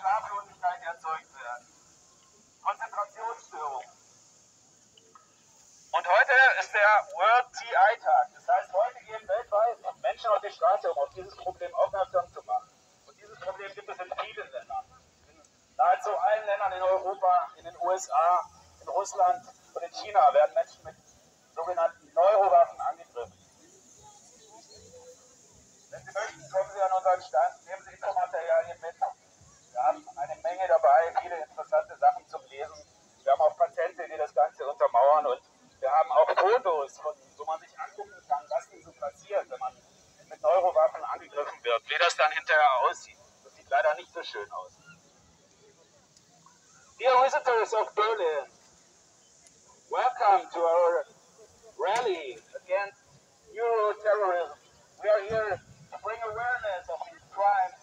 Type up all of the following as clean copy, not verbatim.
Schlaflosigkeit erzeugt werden. Konzentrationsstörungen. Und heute ist der World TI-Tag. Das heißt, heute gehen weltweit Menschen auf die Straße, um auf dieses Problem aufmerksam zu machen. Und dieses Problem gibt es in vielen Ländern. In nahezu allen Ländern in Europa, in den USA, in Russland und in China werden Menschen mit sogenannten Neurowaffen angegriffen. Wenn Sie möchten, kommen Sie an unseren Stand, nehmen Sie Infomaterialien mit. Wir haben eine Menge dabei, viele interessante Sachen zum Lesen. Wir haben auch Patente, die das Ganze untermauern, und wir haben auch Fotos, wo man sich angucken kann, was denn so passiert, wenn man mit Neurowaffen angegriffen wird, wie das dann hinterher aussieht. Das sieht leider nicht so schön aus. Dear visitors of Berlin, welcome to our rally against Euroterrorism. We are here to bring awareness of these crimes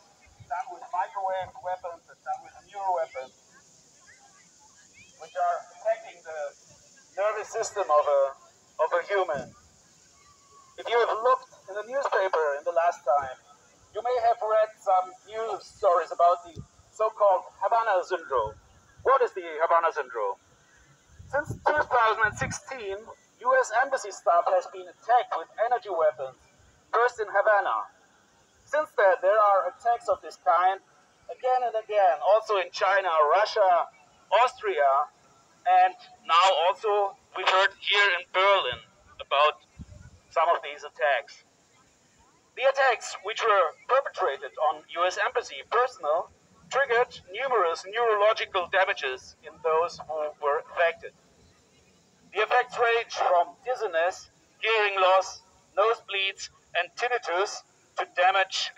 done with microwave weapons and done with neuro weapons, which are attacking the nervous system of a human. If you have looked in the newspaper in the last time, you may have read some news stories about the so-called Havana syndrome. What is the Havana syndrome? Since 2016, US embassy staff has been attacked with energy weapons, first in Havana. Since then, there are attacks of this kind again and again, also in China, Russia, Austria, and now also we've heard here in Berlin about some of these attacks. The attacks, which were perpetrated on US embassy personnel, triggered numerous neurological damages in those who were affected. The effects range from dizziness, hearing loss, nosebleeds, and tinnitus to damage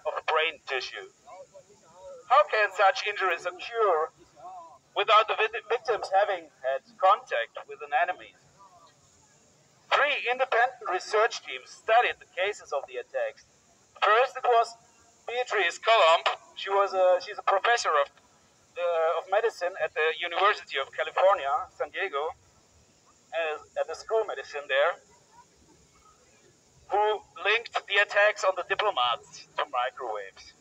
of brain tissue. How can such injuries occur without the victims having had contact with an enemy? 3 independent research teams studied the cases of the attacks. First, it was Beatrice Colomb. She's a professor of medicine at the University of California, San Diego, at the school of medicine there, who linked the attacks on the diplomats to microwaves.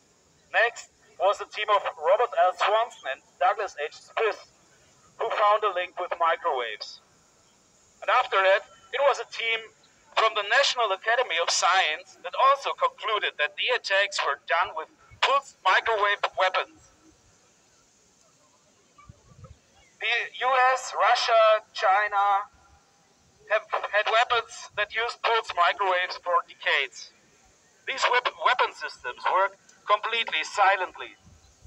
Next was a team of Robert L. Swanson and Douglas H. Smith, who found a link with microwaves. And after that, it was a team from the National Academy of Science that also concluded that the attacks were done with pulsed microwave weapons. The US, Russia, China have had weapons that use pulsed microwaves for decades. These weapon systems work completely silently,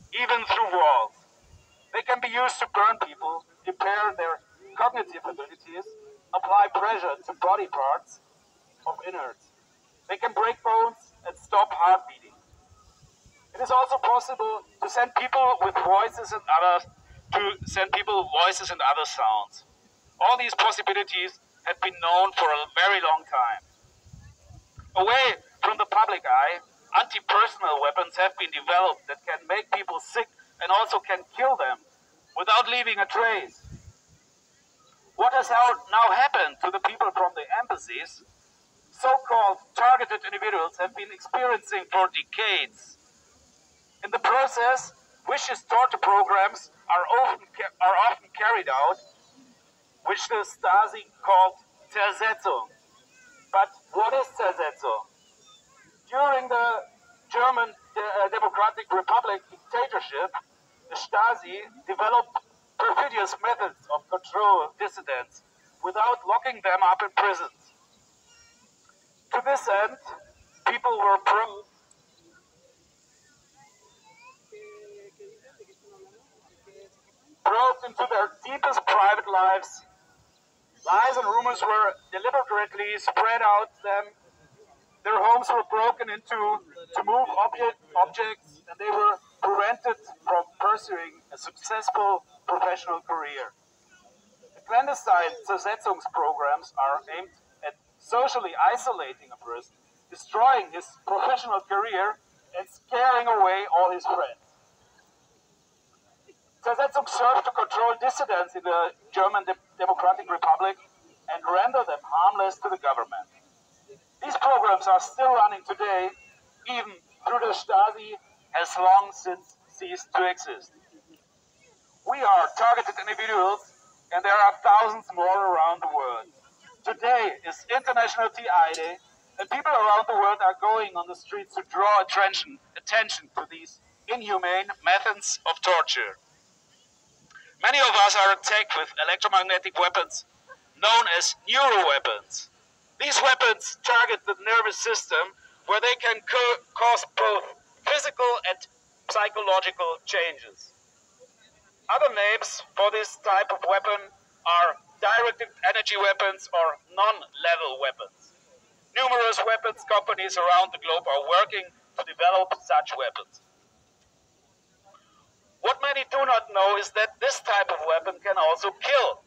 even through walls. They can be used to burn people, impair their cognitive abilities, apply pressure to body parts of innards. They can break bones and stop heart beating. It is also possible to send people with voices and other sounds. All these possibilities have been known for a very long time. Away from the public eye, anti-personnel weapons have been developed that can make people sick and also can kill them without leaving a trace. What has now happened to the people from the embassies, so-called targeted individuals have been experiencing for decades. In the process, vicious torture programs are often carried out, which the Stasi called Zersetzung. But what is Zersetzung? During the German Democratic Republic dictatorship, the Stasi developed perfidious methods of control of dissidents without locking them up in prisons. To this end, people were probed into their deepest private lives. Lies and rumors were deliberately spread out them. Their homes were broken into to move objects, and they were prevented from pursuing a successful professional career. The clandestine Zersetzungsprograms are aimed at socially isolating a person, destroying his professional career, and scaring away all his friends. Zersetzung served to control dissidents in the German Democratic Republic and render them harmless to the government. These programs are still running today, even though the Stasi has long since cease to exist. We are targeted individuals, and there are thousands more around the world. Today is International TI Day, and people around the world are going on the streets to draw attention to these inhumane methods of torture. Many of us are attacked with electromagnetic weapons known as neuroweapons. These weapons target the nervous system where they can cause both physical and psychological changes. Other names for this type of weapon are directed energy weapons or non-level weapons. Numerous weapons companies around the globe are working to develop such weapons. What many do not know is that this type of weapon can also kill.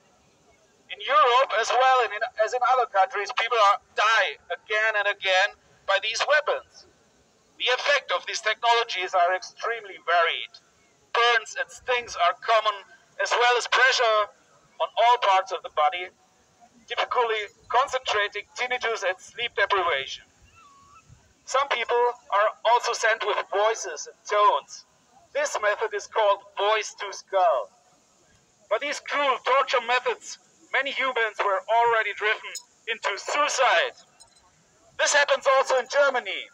In Europe, as well as in other countries, people die again and again by these weapons. The effect of these technologies are extremely varied. Burns and stings are common, as well as pressure on all parts of the body, typically concentrating tinnitus and sleep deprivation. Some people are also sent with voices and tones. This method is called voice to skull. By these cruel torture methods, many humans were already driven into suicide. This happens also in Germany.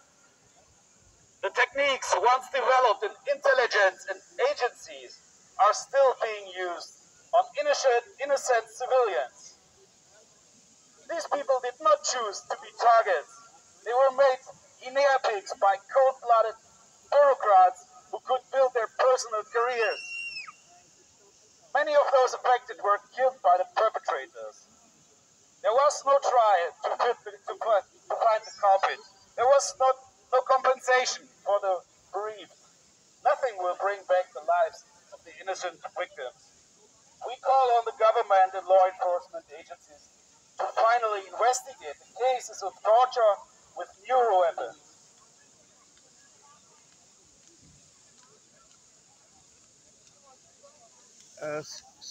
The techniques once developed in intelligence and agencies are still being used on innocent civilians. These people did not choose to be targets. They were made guinea pigs by cold-blooded bureaucrats who could build their personal careers. Many of those affected were killed by the perpetrators. There was no trial to find the culprit. There was no compensation for the bereaved. Nothing will bring back the lives of the innocent victims. We call on the government and law enforcement agencies to finally investigate the cases of torture with neuroweapons.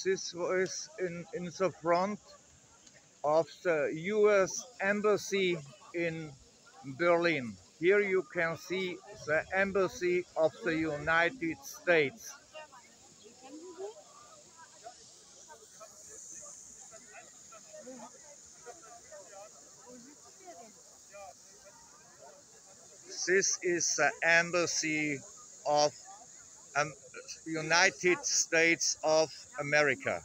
This is in the front of the US Embassy in Berlin. Here you can see the Embassy of the United States. This is the Embassy of United States of America.